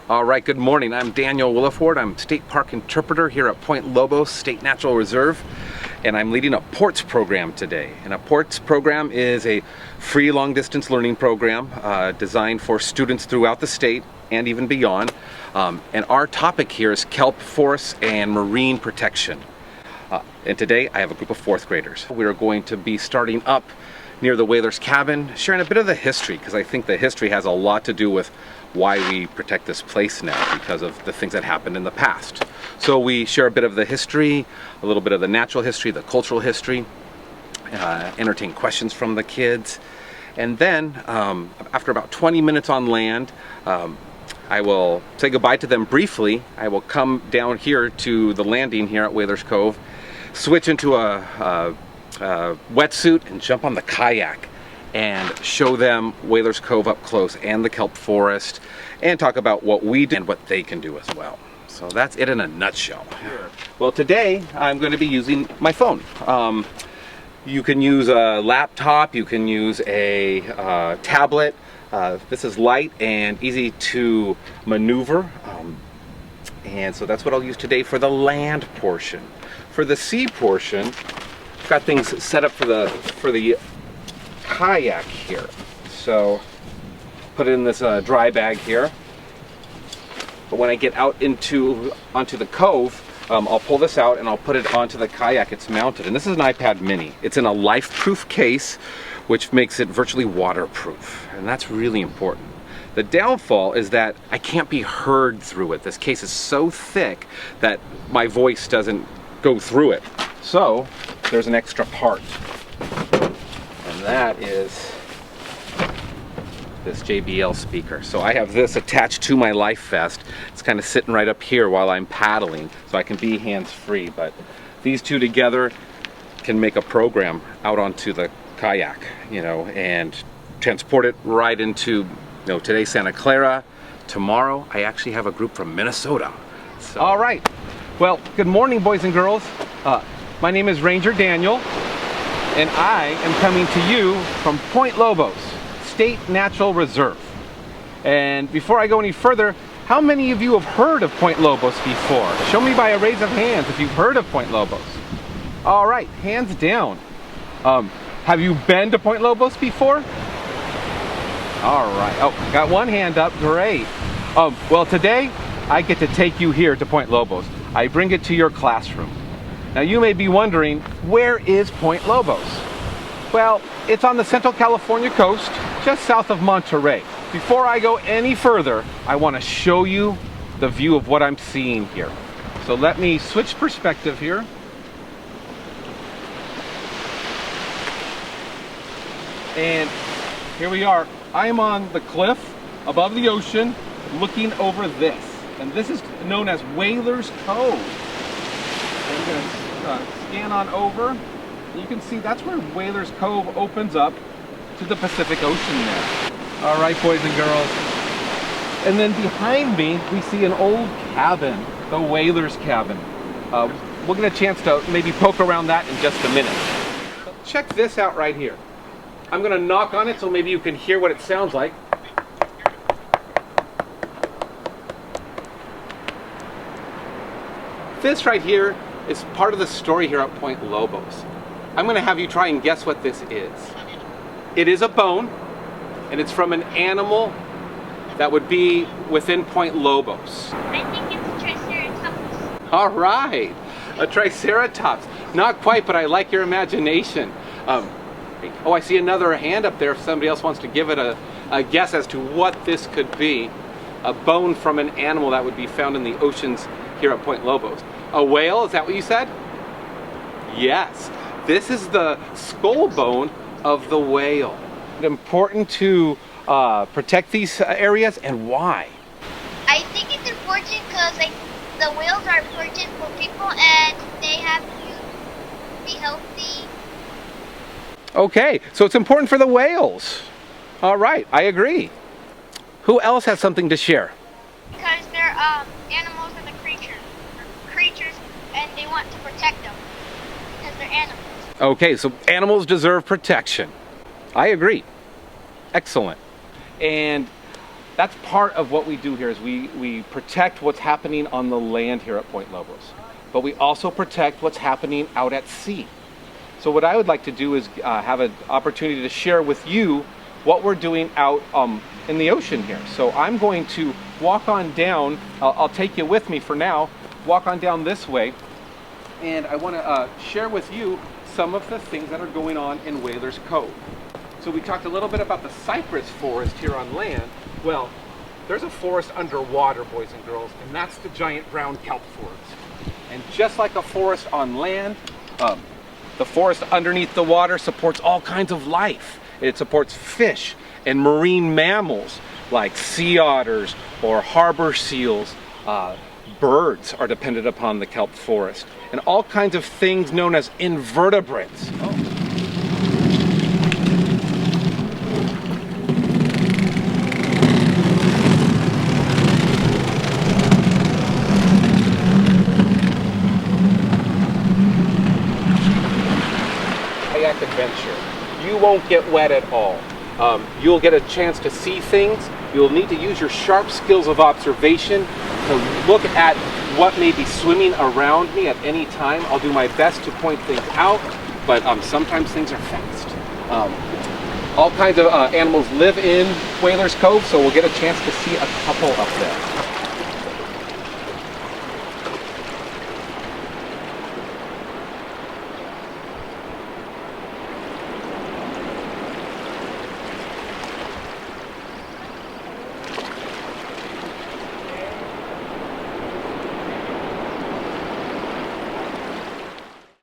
All right, good morning. I'm Daniel Williford. I'm State Park Interpreter here at Point Lobos State Natural Reserve, and I'm leading a PORTS program today. And a PORTS program is a free long-distance learning program designed for students throughout the state and even beyond. And our topic here is kelp forests and marine protection. And today I have a group of fourth graders. We are going to be starting up near the whaler's cabin, sharing a bit of the history, because I think the history has a lot to do with why we protect this place now, because of the things that happened in the past. So we share a bit of the history, a little bit of the natural history, the cultural history, entertain questions from the kids, and then after about 20 minutes on land, I will say goodbye to them briefly. I will come down here to the landing here at Whalers Cove, switch into a wetsuit and jump on the kayak and show them Whalers Cove up close and the kelp forest, and talk about what we do and what they can do as well. So that's it in a nutshell. Well, today I'm going to be using my phone. You can use a laptop, you can use a tablet. This is light and easy to maneuver, and so that's what I'll use today for the land portion. For the sea portion, I've got things set up for the kayak here. So put it in this dry bag here. But when I get out onto the cove, I'll pull this out and I'll put it onto the kayak. It's mounted, and this is an iPad mini. It's in a life-proof case, which makes it virtually waterproof, and that's really important. The downfall is that I can't be heard through it. This case is so thick that my voice doesn't go through it. So there's an extra part, and that is this JBL speaker. So I have this attached to my life vest. It's kind of sitting right up here while I'm paddling, so I can be hands-free. But these two together can make a program out onto the kayak, and transport it right into, today Santa Clara. Tomorrow I actually have a group from Minnesota. So. All right. Well, good morning, boys and girls. My name is Ranger Daniel, and I am coming to you from Point Lobos State Natural Reserve. And before I go any further, how many of you have heard of Point Lobos before? Show me by a raise of hands if you've heard of Point Lobos. All right, hands down. Have you been to Point Lobos before? All right. Oh, got one hand up. Great. Well, today I get to take you here to Point Lobos. I bring it to your classroom. Now you may be wondering, where is Point Lobos? Well, it's on the Central California coast, just south of Monterey. Before I go any further, I want to show you the view of what I'm seeing here. So let me switch perspective here. And here we are. I am on the cliff above the ocean looking over this. And this is known as Whalers Cove. I'm going to scan on over. You can see that's where Whalers Cove opens up to the Pacific Ocean there. All right, boys and girls. And then behind me, we see an old cabin, the Whalers Cabin. We'll get a chance to maybe poke around that in just a minute. Check this out right here. I'm going to knock on it so maybe you can hear what it sounds like. This right here is part of the story here at Point Lobos. I'm going to have you try and guess what this is. It is a bone, and it's from an animal that would be within Point Lobos. I think it's a triceratops. All right, a triceratops. Not quite, but I like your imagination. Oh, I see another hand up there if somebody else wants to give it a guess as to what this could be. A bone from an animal that would be found in the oceans here at Point Lobos. A whale, is that what you said? Yes. This is the skull bone of the whale. It's important to protect these areas, and why? I think it's important because the whales are important for people and they have to be healthy. Okay, so it's important for the whales. All right, I agree. Who else has something to share? Because they're animals and the creatures, and they want to protect them because they're animals. Okay, so animals deserve protection. I agree. Excellent. And that's part of what we do here is we protect what's happening on the land here at Point Lobos. But we also protect what's happening out at sea. So what I would like to do is have an opportunity to share with you what we're doing out in the ocean here. So I'm going to walk on down, I'll take you with me for now, walk on down this way, and I want to share with you some of the things that are going on in Whalers Cove. So we talked a little bit about the cypress forest here on land. Well, there's a forest underwater, boys and girls, and that's the giant brown kelp forest. And just like a forest on land, the forest underneath the water supports all kinds of life. It supports fish and marine mammals like sea otters or harbor seals. Birds are dependent upon the kelp forest, and all kinds of things known as invertebrates. Kayak adventure. You won't get wet at all. You'll get a chance to see things. You'll need to use your sharp skills of observation to look at what may be swimming around me at any time. I'll do my best to point things out, but sometimes things are fast. All kinds of animals live in Whalers Cove, so we'll get a chance to see a couple of them.